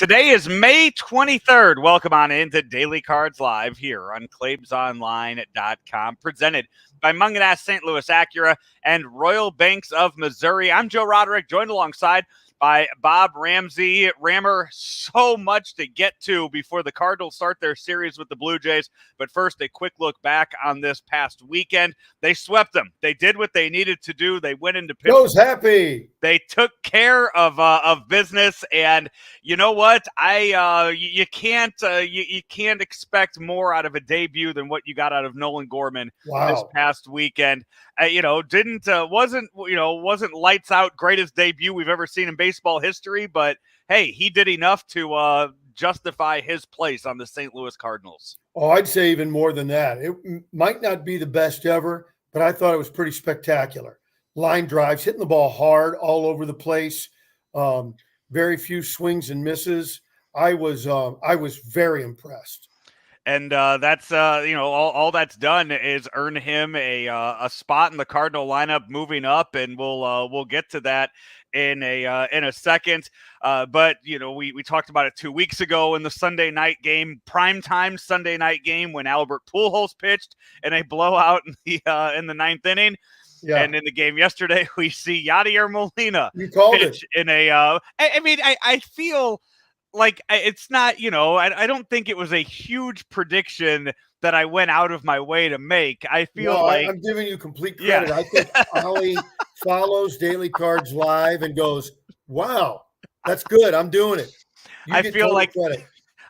Today is May 23rd. Welcome on into Daily Cards Live here on ClaibsOnline.com, presented by Munganast St. Louis Acura and Royal Banks of Missouri. I'm Joe Roderick, joined alongside by Bob Ramsey. Rammer, so much to get to before the Cardinals start their series with the Blue Jays. But first, a quick look back on this past weekend. They swept them. They did what they needed to do. They went into pitch. Joe's happy. They took care of business, and you know what? You can't expect more out of a debut than what you got out of Nolan Gorman this past weekend. Wasn't lights out, greatest debut we've ever seen in baseball history, but hey, he did enough to justify his place on the St. Louis Cardinals. Oh, I'd say even more than that. It might not be the best ever, but I thought it was pretty spectacular. Line drives, hitting the ball hard all over the place. Very few swings and misses. I was very impressed. And that's all that's done is earn him a spot in the Cardinal lineup moving up, and we'll get to that in a second. But we talked about it 2 weeks ago in the Sunday night game, primetime Sunday night game, when Albert Pujols pitched in a blowout in the ninth inning. Yeah. And in the game yesterday, we see Yadier Molina pitch in a. I feel like it's not. I don't think it was a huge prediction that I went out of my way to make. I feel I'm giving you complete credit. Yeah. I think Ollie follows Daily Cards Live and goes, "Wow, that's good. I'm doing it."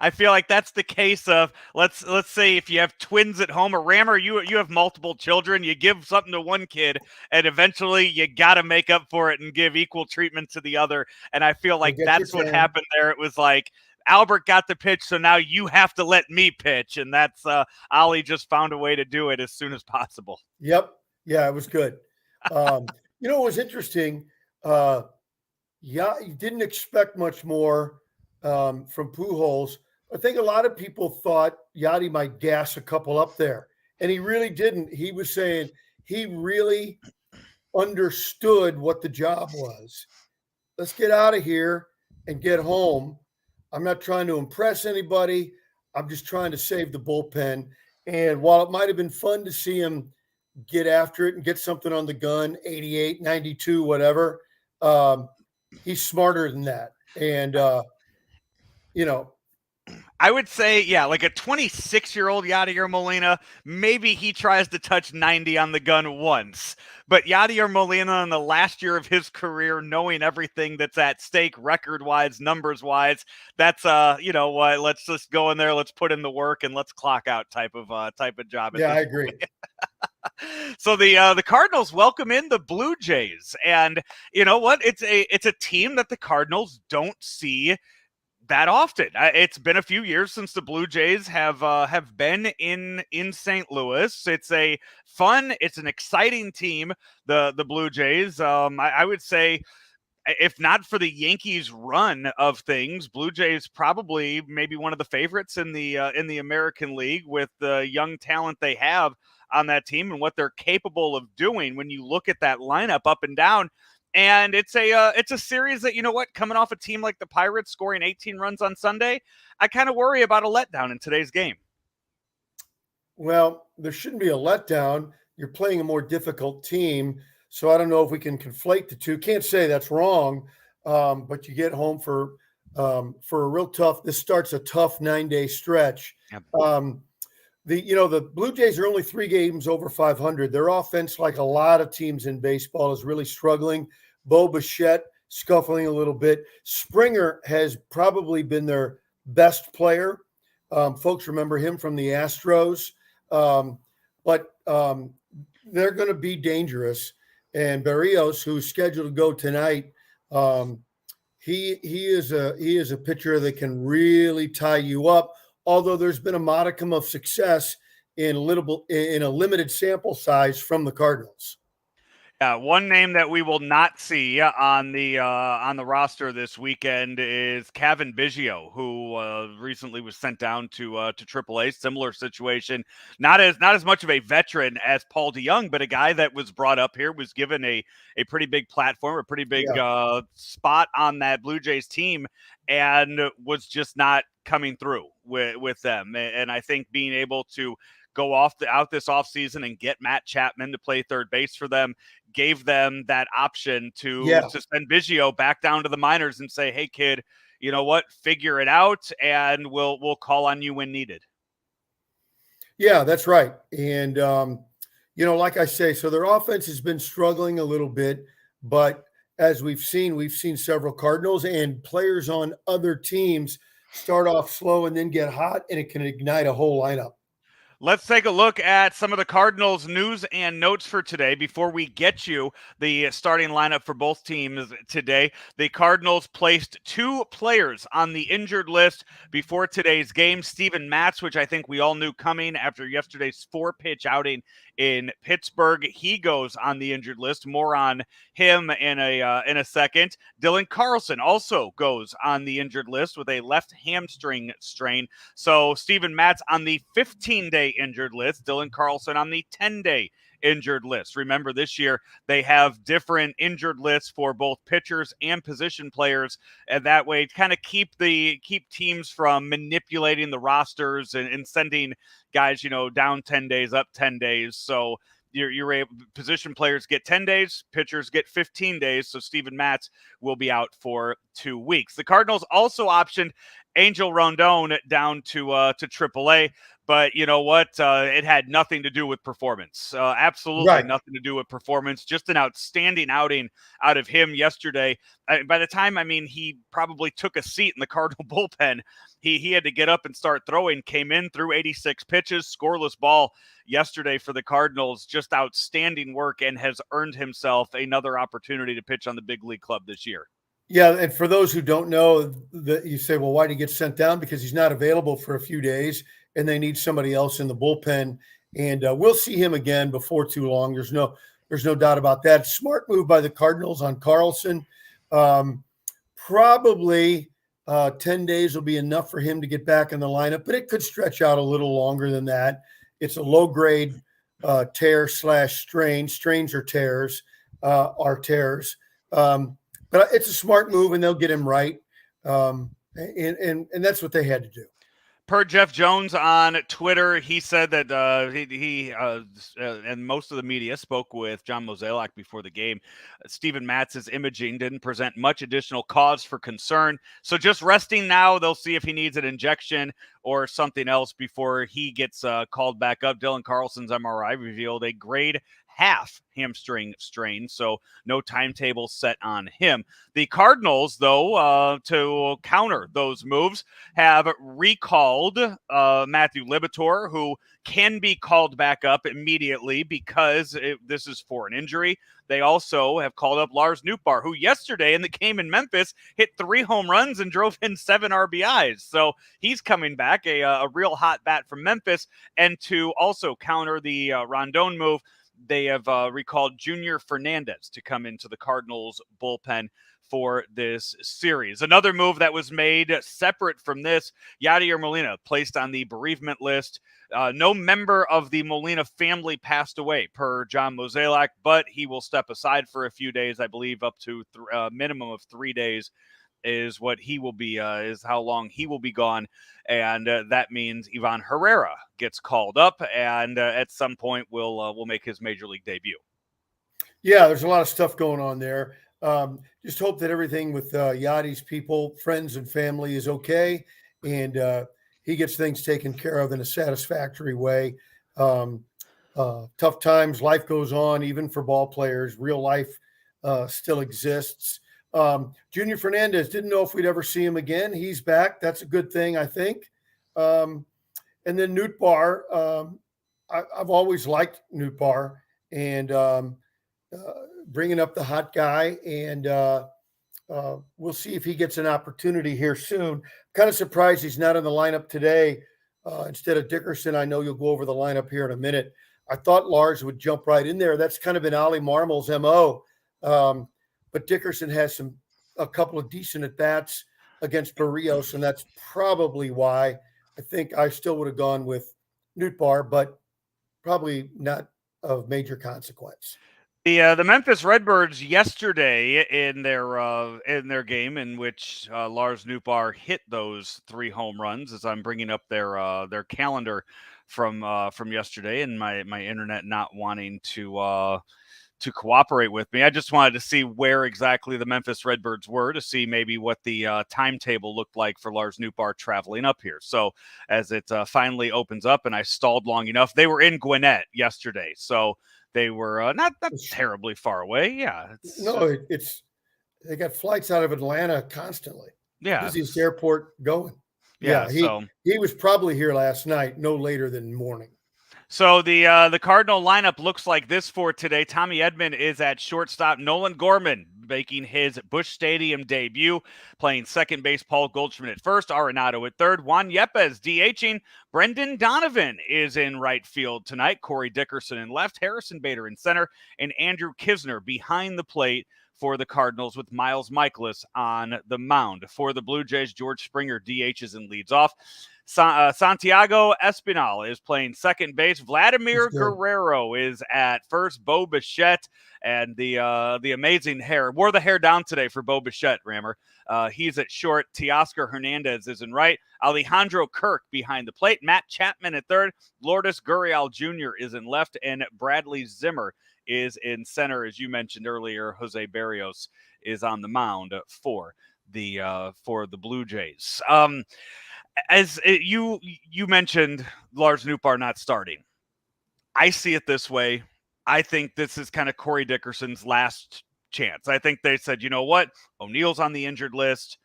I feel like that's the case of let's say if you have twins at home, or Rammer, you have multiple children, you give something to one kid and eventually you got to make up for it and give equal treatment to the other. And I feel like that's what happened there. It was like Albert got the pitch, so now you have to let me pitch. And that's Ollie just found a way to do it as soon as possible. Yep. Yeah, it was good. It was interesting. You didn't expect much more from Pujols. I think a lot of people thought Yadi might gas a couple up there, and he really didn't. He was saying he really understood what the job was. Let's get out of here and get home. I'm not trying to impress anybody. I'm just trying to save the bullpen. And while it might have been fun to see him get after it and get something on the gun, 88, 92, whatever, he's smarter than that. And, I would say, like a 26-year-old Yadier Molina, maybe he tries to touch 90 on the gun once. But Yadier Molina in the last year of his career, knowing everything that's at stake record-wise, numbers-wise, that's, let's just go in there, let's put in the work, and let's clock out type of job. Yeah, I agree. So the Cardinals welcome in the Blue Jays. And you know what? It's a team that the Cardinals don't see that often. It's been a few years since the Blue Jays have been in St. Louis. It's an exciting team, the Blue Jays. I would say, if not for the Yankees' run of things, Blue Jays probably maybe one of the favorites in the American League with the young talent they have on that team and what they're capable of doing when you look at that lineup up and down. And it's a series that, coming off a team like the Pirates scoring 18 runs on Sunday, I kind of worry about a letdown in today's game. Well, there shouldn't be a letdown. You're playing a more difficult team, so I don't know if we can conflate the two. Can't say that's wrong, but you get home for a real tough. This starts a tough 9-day stretch. The Blue Jays are only 3 games over 500. Their offense, like a lot of teams in baseball, is really struggling. Bo Bichette scuffling a little bit. Springer has probably been their best player. Folks remember him from the Astros. But they're going to be dangerous. And Berríos, who's scheduled to go tonight, he is a pitcher that can really tie you up. Although there's been a modicum of success in a limited sample size from the Cardinals. Yeah, one name that we will not see on the roster this weekend is Kevin Biggio, who recently was sent down to AAA. Similar situation, not as much of a veteran as Paul DeYoung, but a guy that was brought up here, was given a pretty big platform, a pretty big Yeah. spot on that Blue Jays team, and was just not coming through with them. And I think being able to go out this offseason and get Matt Chapman to play third base for them gave them that option to Yeah. send Biggio back down to the minors and say, "Hey, kid, you know what? Figure it out, and we'll call on you when needed." Yeah, that's right. And, like I say, so their offense has been struggling a little bit, but as we've seen several Cardinals and players on other teams start off slow and then get hot, and it can ignite a whole lineup. Let's take a look at some of the Cardinals news and notes for today before we get you the starting lineup for both teams today. The Cardinals placed 2 players on the injured list before today's game. Steven Matz, which I think we all knew coming after yesterday's 4-pitch outing in Pittsburgh. He goes on the injured list. More on him in a second. Dylan Carlson also goes on the injured list with a left hamstring strain. So Steven Matz on the 15-day injured list, Dylan Carlson on the 10-day injured list. Remember, this year they have different injured lists for both pitchers and position players, and that way kind of keep teams from manipulating the rosters and sending guys, down 10 days, up 10 days. So you're able, position players get 10 days, pitchers get 15 days. So Steven Matz will be out for 2 weeks. The Cardinals also optioned Angel Rondon down to AAA. But you know what? It had nothing to do with performance. Absolutely Right. nothing to do with performance. Just an outstanding outing out of him yesterday. By the time, he probably took a seat in the Cardinal bullpen, he had to get up and start throwing. Came in, threw 86 pitches, scoreless ball yesterday for the Cardinals. Just outstanding work, and has earned himself another opportunity to pitch on the big league club this year. Yeah, and for those who don't know, that you say, well, why did he get sent down? Because he's not available for a few days, and they need somebody else in the bullpen. And we'll see him again before too long. There's no doubt about that. Smart move by the Cardinals on Carlson. Probably 10 days will be enough for him to get back in the lineup, but it could stretch out a little longer than that. It's a low grade tear/strain. Strains or tears are tears. But it's a smart move, and they'll get him right. And that's what they had to do. Per Jeff Jones on Twitter, he said that he and most of the media spoke with John Mozeliak before the game. Steven Matz's imaging didn't present much additional cause for concern. So just resting now. They'll see if he needs an injection or something else before he gets called back up. Dylan Carlson's MRI revealed a grade half hamstring strain, so no timetable set on him. The Cardinals, though, to counter those moves, have recalled Matthew Liberatore, who can be called back up immediately because this is for an injury. They also have called up Lars Nootbaar, who yesterday in the game in Memphis hit 3 home runs and drove in 7 RBIs. So he's coming back, a real hot bat from Memphis. And to also counter the Rondon move, they have recalled Junior Hernandez to come into the Cardinals bullpen for this series. Another move that was made separate from this, Yadier Molina placed on the bereavement list. No member of the Molina family passed away, per John Mozeliak, but he will step aside for a few days, I believe up to a minimum of 3 days is what he will be, is how long he will be gone. And that means Ivan Herrera gets called up, and at some point will make his major league debut. Yeah, there's a lot of stuff going on there. Just hope that everything with Yadi's people, friends, and family is okay, and he gets things taken care of in a satisfactory way. Tough times, life goes on, even for ball players. Real life still exists. Junior Hernandez, didn't know if we'd ever see him again. He's back. That's a good thing, I think. And then Nootbaar, I've always liked Nootbaar, and bringing up the hot guy, and we'll see if he gets an opportunity here soon. Kind of surprised he's not in the lineup today instead of Dickerson. I know you'll go over the lineup here in a minute. I thought Lars would jump right in there. That's kind of been Ollie Marmol's MO. But Dickerson has a couple of decent at-bats against Barrios, and that's probably why I think I still would have gone with Nootbaar, but probably not of major consequence. The Memphis Redbirds yesterday in their game in which Lars Nootbaar hit those 3 home runs, as I'm bringing up their calendar from yesterday, and my internet not wanting to cooperate with me. I just wanted to see where exactly the Memphis Redbirds were to see maybe what the timetable looked like for Lars Nootbaar traveling up here. So as it finally opens up, and I stalled long enough, they were in Gwinnett yesterday, so they were not terribly far away. Yeah, it's they got flights out of Atlanta constantly. Yeah, Busiest airport going. Yeah, he was probably here last night, no later than morning. So the Cardinal lineup looks like this for today. Tommy Edman is at shortstop. Nolan Gorman making his Busch Stadium debut, playing second base. Paul Goldschmidt at first. Arenado at third. Juan Yepes DHing. Brendan Donovan is in right field tonight. Corey Dickerson in left. Harrison Bader in center. And Andrew Kisner behind the plate for the Cardinals, with Miles Michaelis on the mound. For the Blue Jays, George Springer DHs and leads off. Santiago Espinal is playing second base. Vladimir Guerrero is at first. Bo Bichette and the amazing hair. Wore the hair down today for Bo Bichette, Rammer. He's at short. Teoscar Hernandez is in right. Alejandro Kirk behind the plate. Matt Chapman at third. Lourdes Gurriel Jr. is in left. And Bradley Zimmer is in center. As you mentioned earlier, Jose Barrios is on the mound for the Blue Jays. As you mentioned, Lars Nootbaar not starting. I see it this way. I think this is kind of Corey Dickerson's last chance. I think they said, you know what? O'Neill's on the injured list.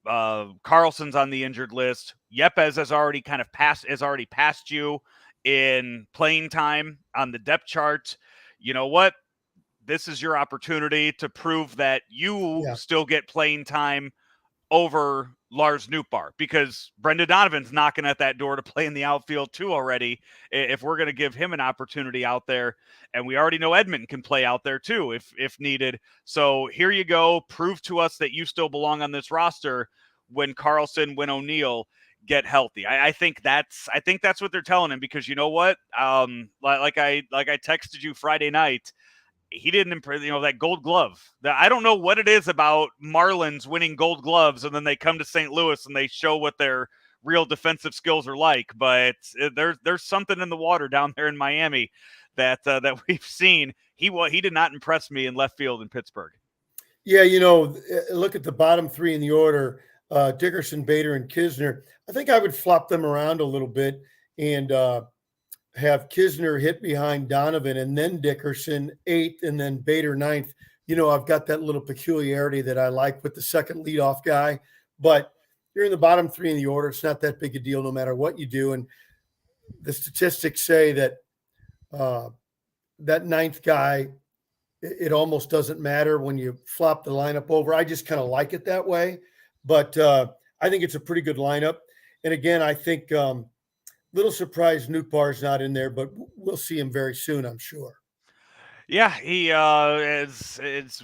Carlson's on the injured list. Yepes has already passed you in playing time on the depth chart. You know what? This is your opportunity to prove that you still get playing time over Lars Nootbaar, because Brendan Donovan's knocking at that door to play in the outfield too already. If we're going to give him an opportunity out there, and we already know Edmonton can play out there too if needed. So here you go. Prove to us that you still belong on this roster when Carlson, when O'Neill get healthy. I think that's what they're telling him, because you know what? Like I texted you Friday night, he didn't impress, that Gold Glove. I don't know what it is about Marlins winning Gold Gloves, and then they come to St. Louis and they show what their real defensive skills are like. But there's something in the water down there in Miami that we've seen. He did not impress me in left field in Pittsburgh. Yeah, look at the bottom 3 in the order: Dickerson, Bader, and Kisner. I think I would flop them around a little bit and have Kisner hit behind Donovan, and then Dickerson 8th, and then Bader 9th. I've got that little peculiarity that I like with the second leadoff guy, but you're in the bottom 3 in the order. It's not that big a deal no matter what you do. And the statistics say that that 9th guy, it almost doesn't matter when you flop the lineup over. I just kind of like it that way, but I think it's a pretty good lineup. And again, I think little surprised Nootbaar's not in there, but we'll see him very soon, I'm sure. Yeah, he as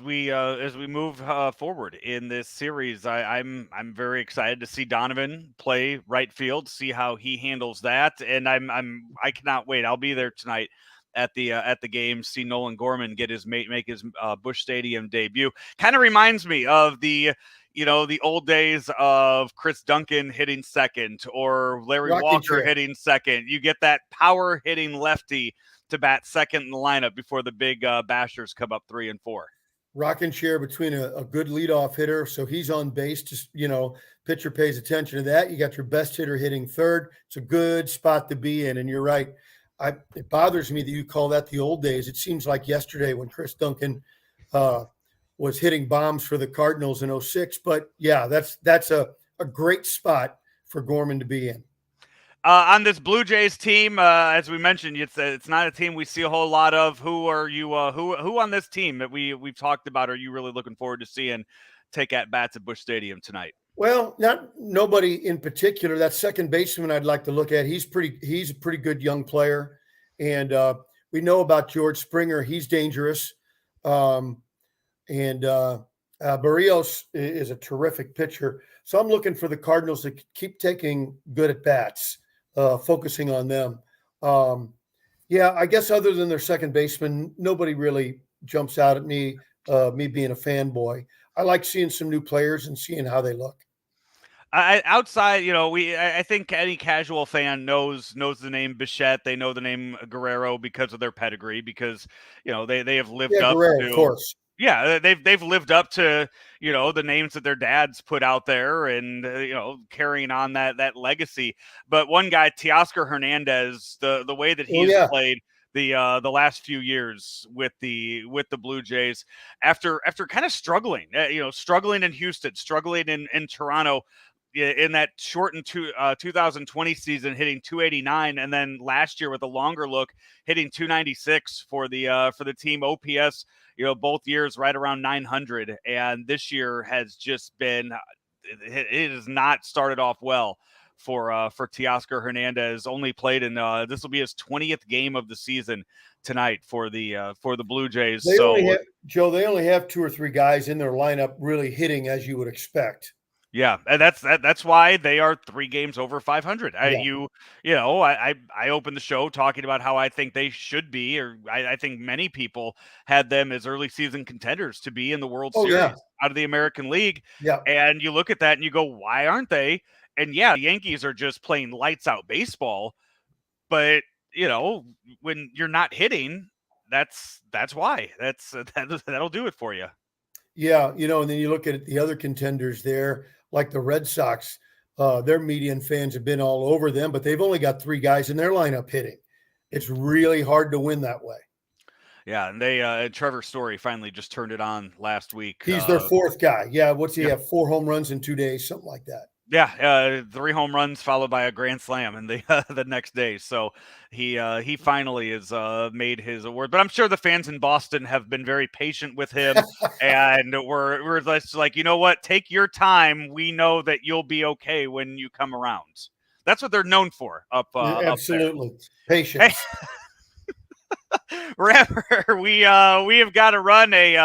we move forward in this series, I'm very excited to see Donovan play right field, see how he handles that, and I cannot wait. I'll be there tonight at the game, see Nolan Gorman make his Busch Stadium debut. Kind of reminds me of the old days of Chris Duncan hitting second, or Larry Walker hitting second. You get that power hitting lefty to bat second in the lineup before the big bashers come up 3 and 4. Rocking chair between a good leadoff hitter, so he's on base. Just pitcher pays attention to that. You got your best hitter hitting third. It's a good spot to be in, and you're right. It bothers me that you call that the old days. It seems like yesterday when Chris Duncan was hitting bombs for the Cardinals in 2006. But yeah, that's a great spot for Gorman to be in. On this Blue Jays team, as we mentioned, it's not a team we see a whole lot of. Who are you? Who on this team that we've talked about are you really looking forward to seeing take at bats at Busch Stadium tonight? Well, nobody in particular. That second baseman I'd like to look at. He's a pretty good young player, and We know about George Springer. He's dangerous. And Barrios is a terrific pitcher. So I'm looking for the Cardinals to keep taking good at bats, focusing on them. Yeah, I guess other than their second baseman, nobody really jumps out at me, me being a fanboy. I like seeing some new players and seeing how they look. Outside, I think any casual fan knows the name Bichette. They know the name Guerrero because of their pedigree, because they have lived up Guerrero, to. of course. Yeah, they've lived up to the names that their dads put out there, and carrying on that legacy. But one guy, Teoscar Hernandez, the way that he's played the last few years with the Blue Jays, after kind of struggling, struggling in Houston, struggling in Toronto, in that shortened 2020 season, hitting 289, and then last year with a longer look, hitting 296 for the team. OPS, both years right around 900, and this year has just been, it has not started off well for Teoscar Hernandez. Only played in this will be his 20th game of the season tonight for the Blue Jays. They only have 2 or 3 guys in their lineup really hitting as you would expect. Yeah, and that's why they are 3 games over 500. I opened the show talking about how I think they should be, or I think many people had them as early season contenders to be in the World Series out of the American League. Yeah. And you look at that and you go, why aren't they? And the Yankees are just playing lights out baseball. But, when you're not hitting, that's why. That'll do it for you. Yeah, and then you look at the other contenders there, like the Red Sox. Their median fans have been all over them, but they've only got 3 guys in their lineup hitting. It's really hard to win that way. Yeah, and they Trevor Story finally just turned it on last week. He's their 4th guy. Yeah, what's he have? 4 home runs in 2 days, something like that. Yeah, 3 home runs followed by a grand slam in the next day. So he finally has made his award. But I'm sure the fans in Boston have been very patient with him, and we're just like, you know what? Take your time. We know that you'll be okay when you come around. That's what they're known for. Absolutely, up patience. Rammer, we have got to run a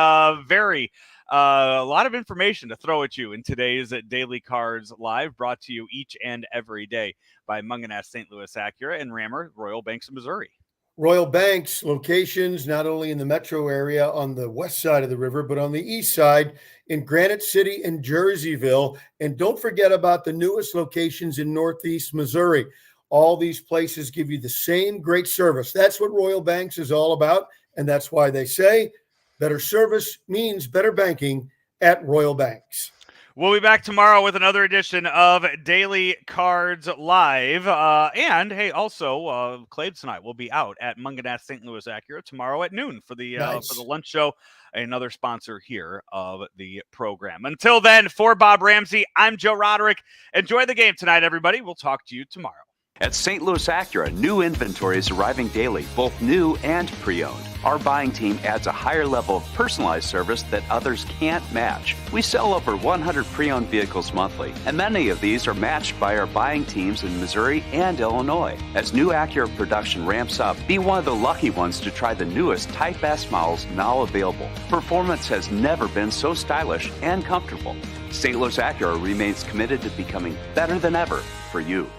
lot of information to throw at you in today's Daily Cards Live, brought to you each and every day by Munganess St. Louis Acura and Rammer, Royal Banks, Missouri. Royal Banks locations not only in the metro area on the west side of the river, but on the east side in Granite City and Jerseyville. And don't forget about the newest locations in Northeast Missouri. All these places give you the same great service. That's what Royal Banks is all about, and that's why they say better service means better banking at Royal Banks. We'll be back tomorrow with another edition of Daily Cards Live. And hey, also, Claves and I will be out at Munganess St. Louis Acura tomorrow at noon for the lunch show, another sponsor here of the program. Until then, for Bob Ramsey, I'm Joe Roderick. Enjoy the game tonight, everybody. We'll talk to you tomorrow. At St. Louis Acura, new inventory is arriving daily, both new and pre-owned. Our buying team adds a higher level of personalized service that others can't match. We sell over 100 pre-owned vehicles monthly, and many of these are matched by our buying teams in Missouri and Illinois. As new Acura production ramps up, be one of the lucky ones to try the newest Type S models now available. Performance has never been so stylish and comfortable. St. Louis Acura remains committed to becoming better than ever for you.